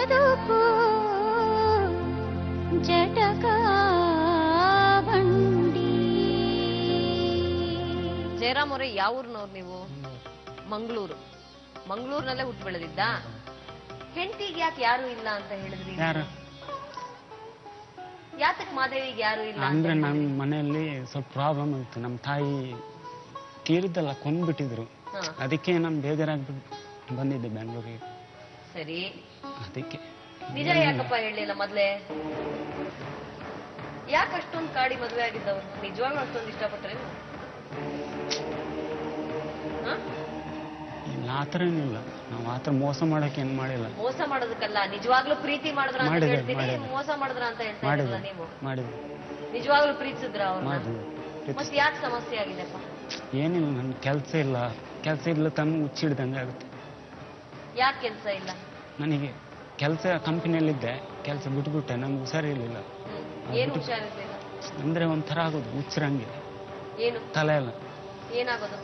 ಬದುಕು ಜಟಕ ಬಂಡಿ. ಜಯರಾಮ್ ಅವರೇ, ಯಾವ ಊರ್ನವ್ರು ನೀವು? ಮಂಗಳೂರು. ಮಂಗಳೂರಿನಲ್ಲೇ ಹುಟ್ಟು ಬೆಳೆದಿದ್ದ? ಹೆಂಡತಿಗೆ ಯಾಕೆ ಯಾರು ಇಲ್ಲ ಅಂತ ಹೇಳಿದ್ರಿ? ಯಾತಕ್ ಮಾದೇವಿಗೆ ಯಾರು ಇಲ್ಲ ಅಂದ್ರೆ ನಮ್ಮ ಮನೆಯಲ್ಲಿ ಸ್ವಲ್ಪ ಪ್ರಾಬ್ಲಮ್ ಇತ್ತು. ನಮ್ಮ ತಾಯಿ ತೀರಿದ್ದಲ್ಲ, ಕೊಂದ್ಬಿಟ್ಟಿದ್ರು. ಅದಕ್ಕೆ ನಾನು ಬೇಜಾರಾಗ್ಬಿಟ್ಟು ಬಂದಿದ್ದೆ ಬೆಂಗಳೂರಿಗೆ. ಸರಿ, ಅದಕ್ಕೆ ನಿಜ ಯಾಕಪ್ಪ ಹೇಳಲಿಲ್ಲ ಮೊದ್ಲೇ? ಯಾಕೆ ಅಷ್ಟೊಂದು ಕಾಡಿ ಮದುವೆ ಆಗಿದ್ದವ್ರು? ನಿಜವಾಗ್ಲೂ ಅಷ್ಟೊಂದು ಇಷ್ಟಪಟ್ರೆ? ಇಲ್ಲ, ಆತರ ಏನಿಲ್ಲ. ನಾವು ಆತರ ಮೋಸ ಮಾಡಕ್ಕೆ ಏನ್ ಮಾಡಿಲ್ಲ. ಮೋಸ ಮಾಡೋದಕ್ಕಲ್ಲ, ನಿಜವಾಗ್ಲೂ ಪ್ರೀತಿ ಮಾಡಿದ್ರ ಅಂತ ಹೇಳ್ತೀನಿ, ಮೋಸ ಮಾಡಿದ್ರ ಅಂತ ಹೇಳ್ತಾ ಇರಲ್ಲ ನೀವು. ನಿಜವಾಗ್ಲೂ ಪ್ರೀತಿಸಿದ್ರ ಅವ್ರನ್ನ? ಮತ್ತೆ ಯಾಕೆ ಸಮಸ್ಯೆ ಆಗಿದೆಪ್ಪ? ಏನಿಲ್ಲ, ನನ್ ಕೆಲ್ಸ ಇಲ್ಲ. ಕೆಲ್ಸ ಇಲ್ಲ ತಮ್ಮ ಹುಚ್ಚಿಡ್ದಂಗೆ ಆಗುತ್ತೆ. ಯಾಕೆ ಕೆಲ್ಸ ಇಲ್ಲ? ನನಗೆ ಕೆಲಸ ಕಂಪನಿಯಲ್ಲಿದ್ದೆ, ಕೆಲಸ ಬಿಟ್ಬಿಟ್ಟೆ. ನಮ್ಗೆ ಹುಷಾರಿರ್ಲಿಲ್ಲ. ಏನು ಹುಷಾರಿರ್ಲಿಲ್ಲ ಅಂದ್ರೆ ಒಂಥರ ಆಗೋದು ಹುಚ್ಚರಂಗೆ. ಏನು ತಲೆ ಎಲ್ಲ ಏನಾಗೋದು?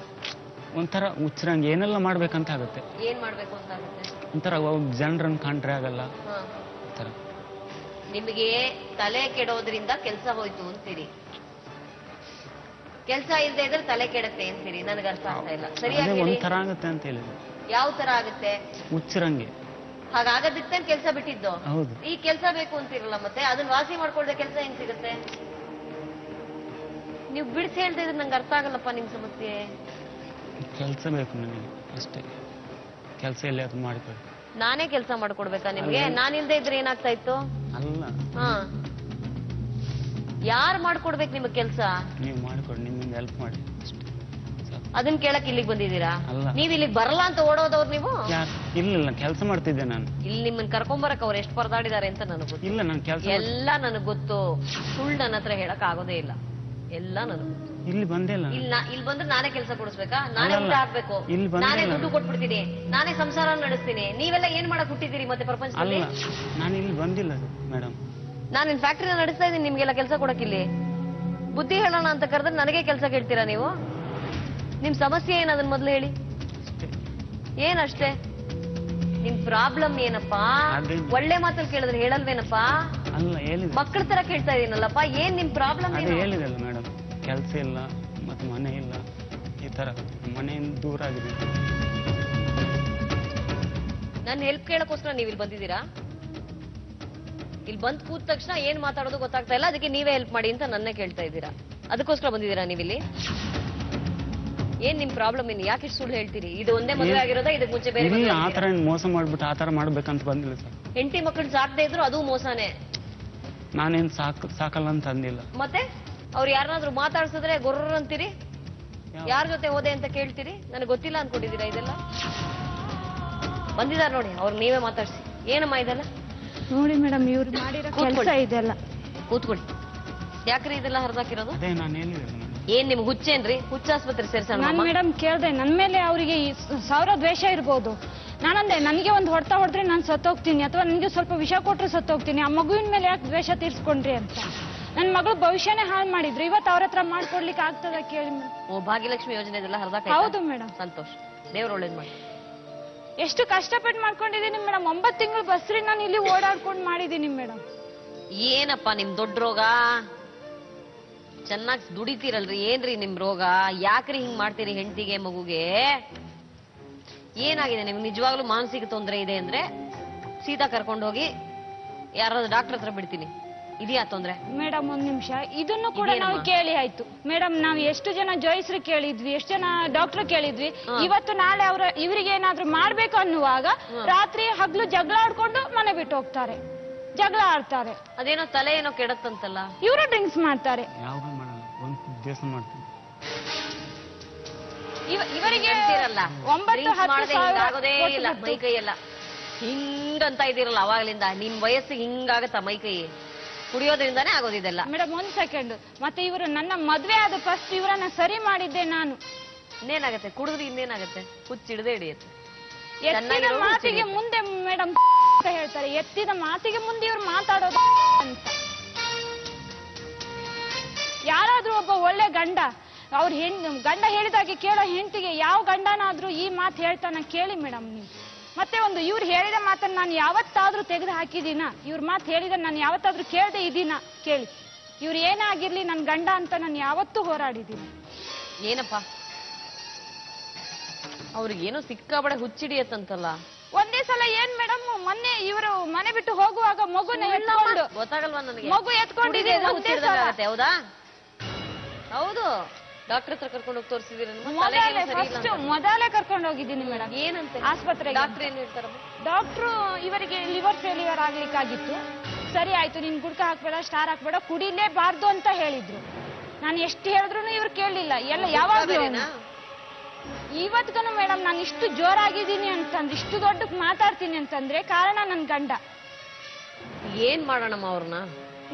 ಒಂಥರ ಹುಚ್ಚರಂಗೆ ಏನೆಲ್ಲ ಮಾಡ್ಬೇಕಂತ ಆಗುತ್ತೆ. ಏನ್ ಮಾಡ್ಬೇಕು ಅಂತ ಆಗುತ್ತೆ? ಒಂಥರ ಜನರನ್ನ ಕಂಡ್ರೆ ಆಗಲ್ಲ. ನಿಮಗೆ ತಲೆ ಕೆಡೋದ್ರಿಂದ ಕೆಲಸ ಹೋಯ್ತು ಅಂತೀರಿ, ಕೆಲಸ ಇಲ್ಲದೆ ಇದ್ರೆ ತಲೆ ಕೆಡತ್ತೆ ಅಂತೀರಿ. ನನಗೆ ಅರ್ಥ ಆಗ್ತಾ ಇಲ್ಲ. ಸರಿಯಾಗಿ ಒಂಥರ ಆಗುತ್ತೆ ಅಂತ ಹೇಳಿದ್ರು. ಯಾವ ತರ ಆಗುತ್ತೆ? ಹುಚ್ಚರಂಗೆ. ಹಾಗಾಗದಿತ್ತೆ ಕೆಲಸ ಬಿಟ್ಟಿದ್ದು. ಹೌದು. ಈ ಕೆಲಸ ಬೇಕು ಅಂತಿರಲ್ಲ, ಮತ್ತೆ ಅದನ್ನ ವಾಸಿ ಮಾಡ್ಕೊಳ್ದೆ ಕೆಲಸ ಹೆಂಗ್ ಸಿಗುತ್ತೆ? ನೀವು ಬಿಡಿಸಿ ಹೇಳ್ತಾ ಇದ್ರೆ ನಂಗೆ ಅರ್ಥ ಆಗಲ್ಲಪ್ಪ ನಿಮ್ ಸಮಸ್ಯೆ. ಕೆಲಸ ಬೇಕು ನನಗೆ ಅಷ್ಟೇ. ಕೆಲಸ ಎಲ್ಲಿ ಅದು ಮಾಡಿಕೊಡಿ. ನಾನೇ ಕೆಲಸ ಮಾಡ್ಕೊಡ್ಬೇಕಾ ನಿಮ್ಗೆ? ನಾನಿಲ್ದೇ ಇದ್ರೆ ಏನಾಗ್ತಾ ಇತ್ತು? ಅಲ್ಲ, ಯಾರು ಮಾಡ್ಕೊಡ್ಬೇಕು ನಿಮಗ್ ಕೆಲ್ಸ? ನೀವು ಮಾಡಿಕೊಡಿ, ನಿಮ್ಮಿಂದ ಹೆಲ್ಪ್ ಮಾಡಿ ಅಷ್ಟೇ. ಅದನ್ನ ಕೇಳಕ್ ಇಲ್ಲಿಗೆ ಬಂದಿದ್ದೀರಾ? ಅಲ್ಲ, ನೀವ್ ಇಲ್ಲಿಗೆ ಬರಲ್ಲ ಅಂತ ಓಡೋದವ್ರು ನೀವು? ಇಲ್ಲ, ಕೆಲಸ ಮಾಡ್ತಿದ್ದೆ ನಾನು. ಇಲ್ಲಿ ನಿಮ್ಮನ್ನ ಕರ್ಕೊಂಬರಕ್ ಅವ್ರು ಎಷ್ಟು ಪರದಾಡಿದಾರೆ ಅಂತ ನನಗೆ ಗೊತ್ತು. ಇಲ್ಲ, ನಾನು ಕೆಲಸ ಎಲ್ಲ ನನಗ್ ಗೊತ್ತು. ಸುಳ್ಳು ನನ್ನ ಹತ್ರ ಹೇಳಕ್ ಆಗೋದೇ ಇಲ್ಲ. ಎಲ್ಲ ನನಗೆ ಗೊತ್ತು. ಇಲ್ಲಿ ಬಂದಿಲ್ಲ. ಇಲ್ಲಿ ಬಂದ್ರೆ ನಾನೇ ಕೆಲಸ ಕೊಡಿಸ್ಬೇಕಾ? ನಾನೇ ಊಟ ಹಾಕ್ಬೇಕು, ನಾನೇ ದುಡ್ಡು ಕೊಟ್ಬಿಡ್ತೀನಿ, ನಾನೇ ಸಂಸಾರ ನಡೆಸ್ತೀನಿ. ನೀವೆಲ್ಲ ಏನ್ ಮಾಡಕ್ ಹುಟ್ಟಿದ್ದೀರಿ ಮತ್ತೆ ಪ್ರಪಂಚದಲ್ಲಿ? ನಾನು ಇಲ್ಲಿ ಬಂದಿಲ್ಲ ಮೇಡಮ್. ನಾನು ಇನ್ ಫ್ಯಾಕ್ಟ್ರಿನ ನಡೆಸ್ತಾ ಇದ್ದೀನಿ, ನಿಮ್ಗೆಲ್ಲ ಕೆಲಸ ಕೊಡಕ್. ಇಲ್ಲಿ ಬುದ್ಧಿ ಹೇಳೋಣ ಅಂತ ಕರೆದ್ರೆ ನನಗೆ ಕೆಲಸ ಕೇಳ್ತೀರಾ ನೀವು? ನಿಮ್ ಸಮಸ್ಯೆ ಏನ್ ಅದನ್ನ ಮೊದ್ಲು ಹೇಳಿ. ಏನಷ್ಟೇ? ನಿಮ್ ಪ್ರಾಬ್ಲಮ್ ಏನಪ್ಪಾ? ಒಳ್ಳೆ ಮಾತಲ್ಲಿ ಕೇಳಿದ್ರೆ ಹೇಳಲ್ವೇನಪ್ಪಾ? ಅಲ್ಲ, ಹೇಳಿದೆ. ಮಕ್ಕಳ ತರ ಕೇಳ್ತಾ ಇದೀನಲ್ಲಪ್ಪ. ಏನ್ ನಿಮ್ ಪ್ರಾಬ್ಲಮ್? ಹೇಳಿದಲ್ಲ ಮೇಡಮ್, ಕೆಲಸ ಇಲ್ಲ ಮತ್ತೆ ಮನೆ ಇಲ್ಲ, ಈ ತರ ಮನೆಯಿಂದ ದೂರ ಆಗಿದೆ. ನನ್ನ ಹೆಲ್ಪ್ ಕೇಳಕ್ಕೋಸ್ಕರ ನೀವ್ ಇಲ್ಲಿ ಬಂದಿದ್ದೀರಾ? ಇಲ್ಲಿ ಬಂದ್ ಕೂತ ತಕ್ಷಣ ಏನ್ ಮಾತಾಡೋದು ಗೊತ್ತಾಗ್ತಾ ಇಲ್ಲ, ಅದಕ್ಕೆ ನೀವೇ ಹೆಲ್ಪ್ ಮಾಡಿ ಅಂತ ನನ್ನೇ ಕೇಳ್ತಾ ಇದ್ದೀರಾ. ಅದಕ್ಕೋಸ್ಕರ ಬಂದಿದ್ದೀರಾ ನೀವಿಲ್ಲಿ? ಏನ್ ನಿಮ್ ಪ್ರಾಬ್ಲಮ್? ಏನು? ಯಾಕೆ ಸುಳ್ಳು ಹೇಳ್ತೀರಿ? ಇದು ಒಂದೇ ಮದುವೆ ಆಗಿರೋದಾ? ಇದಕ್ಕೆ ಮುಂಚೆ ಬೇರೆ ಆತರ ಮೋಸ ಮಾಡ್ಬಿಟ್ಟು ಆತರ ಮಾಡ್ಬೇಕಂತ ಬಂದಿಲ್ಲ ಸರ್. ಹೆಂಡತಿ ಮಕ್ಕಳು ಸಾಕದೇ ಇದ್ರು ಅದು ಮೋಸನೇ. ನಾನೇನ್ ಸಾಕಲ್ಲ ಅಂತ ಅಂದಿಲ್ಲ. ಮತ್ತೆ ಅವ್ರು ಯಾರನ್ನಾದ್ರೂ ಮಾತಾಡ್ಸಿದ್ರೆ ಗೊರ್ರ ಅಂತೀರಿ, ಯಾರ ಜೊತೆ ಹೋದೆ ಅಂತ ಕೇಳ್ತೀರಿ. ನನಗೆ ಗೊತ್ತಿಲ್ಲ ಅನ್ಕೊಂಡಿದ್ದೀರಾ? ಇದೆಲ್ಲ ಬಂದಿದಾರ ನೋಡಿ, ಅವ್ರು ನೀವೇ ಮಾತಾಡ್ಸಿ. ಏನಮ್ಮ ಇದೆಲ್ಲ? ನೋಡಿ ಮೇಡಮ್, ಇವ್ರು ಮಾಡಿರೋ ಕೆಲಸ ಇದೆಲ್ಲ. ಕೂತ್ಕೊಳ್ಳಿ. ಯಾಕ್ರಿ ಇದೆಲ್ಲ ಹರಿದಾಕಿರೋದು? ಅದೇ ನಾನು ಹೇಳಿದೆ. ಏನ್ ನಿಮ್ಗೆ ಹುಚ್ಚೇನ್ರಿ? ಹುಚ್ಚಾಸ್ಪತ್ರೆ ಸೇರ್ಸೋಣ? ನಾನು ಮೇಡಮ್ ಕೇಳ್ದೆ, ನನ್ ಮೇಲೆ ಅವರಿಗೆ 1000 ದ್ವೇಷ ಇರ್ಬೋದು. ನಾನಂದೆ, ನನಗೆ ಒಂದು ಹೊಡ್ತಾ ಹೊಡೆದ್ರೆ ನಾನು ಸತ್ತೋಗ್ತೀನಿ, ಅಥವಾ ನನಗೆ ಸ್ವಲ್ಪ ವಿಷ ಕೊಟ್ರೆ ಸತ್ತೋಗ್ತೀನಿ. ಆ ಮಗುವಿನ ಮೇಲೆ ಯಾಕೆ ದ್ವೇಷ ತೀರ್ಸ್ಕೊಂಡ್ರಿ ಅಂತ. ನನ್ನ ಮಗಳು ಭವಿಷ್ಯನೇ ಹಾಳು ಮಾಡಿದ್ರು. ಇವತ್ತು ಅವ್ರ ಹತ್ರ ಮಾಡ್ಕೊಡ್ಲಿಕ್ಕೆ ಆಗ್ತದ ಕೇಳಿ ಮೇಡಮ್? ಓ, ಭಾಗ್ಯಲಕ್ಷ್ಮಿ ಯೋಜನೆ ಇದೆಲ್ಲ ಹರಿದಾಕ? ಹೌದು ಮೇಡಮ್. ಸಂತೋಷ, ದೇವ್ರ ಒಳ್ಳೇದ್ ಮಾಡಿ. ಎಷ್ಟು ಕಷ್ಟಪಟ್ಟು ಮಾಡ್ಕೊಂಡಿದ್ದೀನಿ ಮೇಡಮ್. 9 ತಿಂಗಳು ಬಸ್ರಿ ನಾನು ಇಲ್ಲಿ ಓಡಾಡ್ಕೊಂಡು ಮಾಡಿದ್ದೀನಿ ಮೇಡಮ್. ಏನಪ್ಪ ನಿಮ್ ದೊಡ್ಡ ರೋಗ? ಚೆನ್ನಾಗಿ ದುಡಿತೀರಲ್ರಿ, ಏನ್ರಿ ನಿಮ್ ರೋಗ? ಯಾಕ್ರಿ ಹಿಂಗ್ ಮಾಡ್ತೀರಿ ಹೆಂಡತಿಗೆ ಮಗುಗೆ? ಏನಾಗಿದೆ ನಿಮ್ಗೆ? ನಿಜವಾಗ್ಲೂ ಮಾನಸಿಕ ತೊಂದರೆ ಇದೆ ಅಂದ್ರೆ ಸೀದಾ ಕರ್ಕೊಂಡು ಹೋಗಿ ಯಾರಾದ್ರೂ ಡಾಕ್ಟರ್ ಹತ್ರ ಬಿಡ್ತೀನಿ. ಇದೆಯಾ ತೊಂದ್ರೆ? ಮೇಡಮ್ ಒಂದ್ ನಿಮಿಷ, ಇದನ್ನು ಕೂಡ ನಾವು ಕೇಳಿ ಆಯ್ತು ಮೇಡಮ್. ನಾವು ಎಷ್ಟು ಜನ ಜೋಯಿಸ್ರು ಕೇಳಿದ್ವಿ, ಎಷ್ಟು ಜನ ಡಾಕ್ಟರ್ ಕೇಳಿದ್ವಿ. ಇವತ್ತು ನಾಳೆ ಇವರಿಗೆ ಏನಾದ್ರು ಮಾಡ್ಬೇಕು ಅನ್ನುವಾಗ ರಾತ್ರಿ ಹಗ್ಲು ಜಗಳ ಆಡ್ಕೊಂಡು ಮನೆ ಬಿಟ್ಟು ಹೋಗ್ತಾರೆ, ಜಗಳ ಆಡ್ತಾರೆ. ಅದೇನೋ ತಲೆ ಏನೋ ಕೆಡತ್ತಂತಲ್ಲ? ಇವರು ಡ್ರಿಂಕ್ಸ್ ಮಾಡ್ತಾರೆ. ಇವರಿಗೆ 9-10 ಇಲ್ಲ ಮೈ ಕೈ ಎಲ್ಲ ಹಿಂಗಂತ ಇದ್ದೀರಲ್ಲ ಅವಾಗ್ಲಿಂದ. ನಿಮ್ ವಯಸ್ಸಿಗೆ ಹಿಂಗಾಗತ್ತ ಮೈ ಕೈ? ಕುಡಿಯೋದ್ರಿಂದಾನೇ ಆಗೋದಿದೆಲ್ಲ. Madam 1 second. ಮತ್ತೆ ಇವರು ನನ್ನ ಮದ್ವೆ ಆದ ಫಸ್ಟ್ ಇವರನ್ನ ಸರಿ ಮಾಡಿದ್ದೆ ನಾನು. ಇನ್ನೇನಾಗತ್ತೆ? ಕುಡಿದ್ರೆ ಇನ್ನೇನಾಗತ್ತೆ? ಹುಚ್ಚಿಡದೆ ಹಿಡಿಯುತ್ತೆ. ಎತ್ತಿದ ಮಾತಿಗೆ ಮುಂದೆ ಮೇಡಮ್ ಹೇಳ್ತಾರೆ, ಎತ್ತಿದ ಮಾತಿಗೆ ಮುಂದೆ ಇವ್ರು ಮಾತಾಡೋದು ಅಂತ. ಯಾರಾದ್ರೂ ಒಬ್ಬ ಒಳ್ಳೆ ಗಂಡ ಗಂಡ ಹೇಳಿದಾಗೆ ಕೇಳೋ ಹೆಂಡತಿಗೆ ಯಾವ ಗಂಡನಾದ್ರೂ ಈ ಮಾತು ಹೇಳ್ತಾನ ಕೇಳಿ ಮೇಡಮ್ ನೀವು? ಮತ್ತೆ ಒಂದು ಇವ್ರು ಹೇಳಿದ ಮಾತನ್ನ ನಾನು ಯಾವತ್ತಾದ್ರೂ ತೆಗೆದು ಹಾಕಿದೀನ? ಇವ್ರ ಮಾತು ಹೇಳಿದ ನಾನು ಯಾವತ್ತಾದ್ರೂ ಕೇಳದೆ ಇದೀನ? ಕೇಳಿ. ಇವ್ರು ಏನಾಗಿರ್ಲಿ ನನ್ ಗಂಡ ಅಂತ ನಾನು ಯಾವತ್ತೂ ಹೋರಾಡಿದ್ದೀನಿ. ಏನಪ್ಪ ಅವ್ರಿಗೇನೋ ಸಿಕ್ಕಾಬಡೆ ಹುಚ್ಚಿಡಿಯತ್ತಂತಲ್ಲ? ಒಂದೇ ಸಲ ಏನ್ ಮೇಡಮ್, ಮೊನ್ನೆ ಇವರು ಮನೆ ಬಿಟ್ಟು ಹೋಗುವಾಗ ಮಗುನ ಎತ್ಕೊಂಡು, ಗೊತ್ತಾಗಲ್ವಾ ನನಗೆ? ಮಗು ಎತ್ಕೊಂಡಿದೆ ಒಂದೇ ಸಲ. ಹೌದಾ? ಹೌದು. ಡಾಕ್ಟರ್ ಹತ್ರ ಕರ್ಕೊಂಡು ಹೋಗಿ ತೋರಿಸಿದೀರ? ಮೊದಲೇ ಕರ್ಕೊಂಡು ಹೋಗಿದ್ದೀನಿ ಮೇಡಮ್. ಏನಂತೆ ಆಸ್ಪತ್ರೆಗೆ? ಡಾಕ್ಟರ್ ಏನ್ ಹೇಳ್ತಾರಮ್ಮ? ಡಾಕ್ಟ್ರು ಇವರಿಗೆ ಲಿವರ್ ಫೇಲ್ಯೂರ್ ಆಗ್ಲಿಕ್ಕಾಗಿತ್ತು. ಸರಿ ಆಯ್ತು, ನೀನ್ ಗುಡ್ಕ ಹಾಕ್ಬೇಡ, ಸ್ಟಾರ್ ಹಾಕ್ಬೇಡ, ಕುಡಿಲೇಬಾರ್ದು ಅಂತ ಹೇಳಿದ್ರು. ನಾನು ಎಷ್ಟು ಹೇಳಿದ್ರು ಇವ್ರು ಕೇಳಲಿಲ್ಲ. ಎಲ್ಲ ಯಾವಾಗ ಇವತ್ಗನು ಮೇಡಮ್ ನಾನು ಇಷ್ಟು ಜೋರಾಗಿದ್ದೀನಿ ಅಂತಂದ್ರೆ, ಇಷ್ಟು ದೊಡ್ಡ ಮಾತಾಡ್ತೀನಿ ಅಂತಂದ್ರೆ ಕಾರಣ ನನ್ ಗಂಡ. ಏನ್ ಮಾಡೋಣಮ್ಮ ಅವ್ರನ್ನ?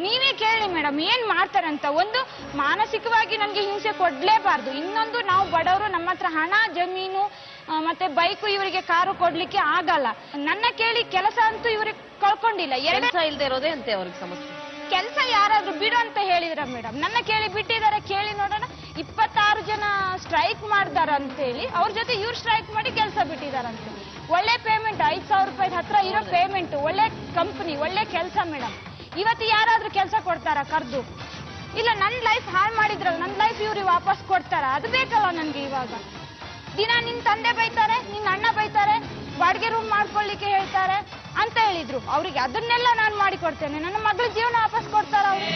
ನೀವೇ ಕೇಳಿ ಮೇಡಮ್ ಏನ್ ಮಾಡ್ತಾರಂತ. ಒಂದು ಮಾನಸಿಕವಾಗಿ ನನ್ಗೆ ಹಿಂಸೆ ಕೊಡ್ಲೇಬಾರ್ದು, ಇನ್ನೊಂದು ನಾವು ಬಡವರು, ನಮ್ಮ ಹತ್ರ ಹಣ, ಜಮೀನು ಮತ್ತೆ ಬೈಕು, ಇವರಿಗೆ ಕಾರು ಕೊಡ್ಲಿಕ್ಕೆ ಆಗಲ್ಲ. ನನ್ನ ಕೇಳಿ ಕೆಲಸ ಅಂತೂ ಇವ್ರಿಗೆ ಕಳ್ಕೊಂಡಿಲ್ಲ. ಕೆಲಸ ಇಲ್ದೇ ಇರೋದೇ ಅಂತೆ ಅವ್ರಿಗೆ ಸಮಸ್ಯೆ. ಕೆಲಸ ಯಾರಾದ್ರೂ ಬಿಡು ಅಂತ ಹೇಳಿದ್ರ ಮೇಡಮ್? ನನ್ನ ಕೇಳಿ ಬಿಟ್ಟಿದ್ದಾರೆ. ಕೇಳಿ ನೋಡೋಣ. 26 ಜನ ಸ್ಟ್ರೈಕ್ ಮಾಡ್ತಾರ ಅಂತೇಳಿ ಅವ್ರ ಜೊತೆ ಇವ್ರು ಸ್ಟ್ರೈಕ್ ಮಾಡಿ ಕೆಲಸ ಬಿಟ್ಟಿದಾರಂತೆ. ಒಳ್ಳೆ ಪೇಮೆಂಟ್, 5,000 ರೂಪಾಯಿ ಹತ್ರ ಇರೋ ಪೇಮೆಂಟ್, ಒಳ್ಳೆ ಕಂಪನಿ, ಒಳ್ಳೆ ಕೆಲಸ ಮೇಡಮ್. ಇವತ್ತು ಯಾರಾದ್ರೂ ಕೆಲಸ ಕೊಡ್ತಾರ ಕರ್ದು? ಇಲ್ಲ. ನನ್ ಲೈಫ್ ಹಾಳು ಮಾಡಿದ್ರಲ್ಲ, ನನ್ ಲೈಫ್ ಇವ್ರಿಗೆ ವಾಪಸ್ ಕೊಡ್ತಾರ? ಅದು ಬೇಕಲ್ಲ ನನ್ಗೆ. ಇವಾಗ ದಿನ ನಿನ್ ತಂದೆ ಬೈತಾರೆ, ನಿನ್ ಅಣ್ಣ ಬೈತಾರೆ, ಬಾಡಿಗೆ ರೂಮ್ ಮಾಡ್ಕೊಳ್ಳಿಕ್ಕೆ ಹೇಳ್ತಾರೆ ಅಂತ ಹೇಳಿದ್ರು. ಅವ್ರಿಗೆ ಅದನ್ನೆಲ್ಲ ನಾನು ಮಾಡಿಕೊಡ್ತೇನೆ. ನನ್ನ ಮಗಳ ಜೀವನ ವಾಪಸ್ ಕೊಡ್ತಾರ ಅವ್ರು.